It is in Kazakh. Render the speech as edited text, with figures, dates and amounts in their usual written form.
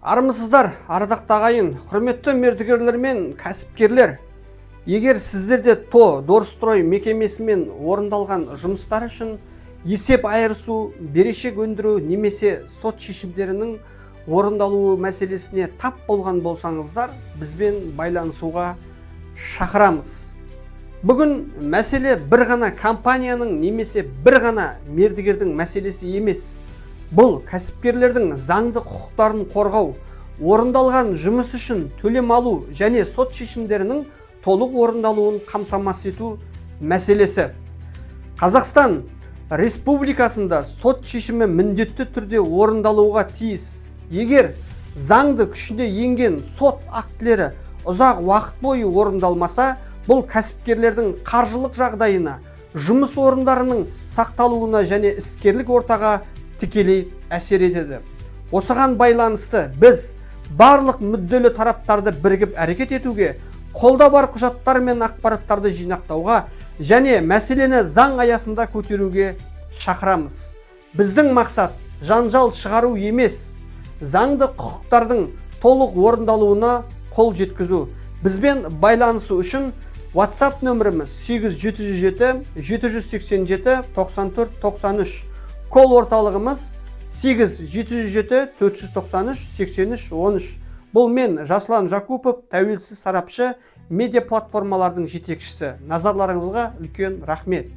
Армысыздар, ардақты ағайын, құрметті мердігерлер мен кәсіпкерлер. Егер сіздерде Дорстрой мекемесімен орындалған жұмыстар үшін есеп айырысу, берешек өндіру немесе сот шешімдерінің орындалуы мәселесіне тап болған болсаңыздар, бізбен байланысуға шақырамыз. Бүгін мәселе бір ғана компанияның немесе бір ғана мердігердің мәселесі емес. Бұл кәсіпкерлердің заңды құқықтарын қорғау, орындалған жұмыс үшін төлем алу және сот шешімдерінің толық орындалуын қамтамасыз ету мәселесі. Қазақстан Республикасында сот шешімі міндетті түрде орындалуға тиіс. Егер заңды күшіне енген сот актілері ұзақ уақыт бойы орындалмаса, бұл кәсіпкерлердің қаржылық жағдайына, жұмыс орындарының сақталуына және іскерлік ортаға тікелей әсер етеді. Осыған байланысты біз барлық мүдделі тараптарды бірігіп әрекет етуге, қолда бар құжаттар мен ақпараттарды жинақтауға және мәселені заң аясында көтеруге шақырамыз. Біздің мақсат жанжал шығару емес, заңды құқықтардың толық орындалуына қол жеткізу. Бізбен байланысу үшін WhatsApp нөміріміз 8707 787 94 93. Кол орталығымыз 8707 493 83 13. Бұл мен Жасұлан Жакупов, тәуелсіз сарапшы, медиа платформалардың жетекшісі. Назарларыңызға үлкен рахмет.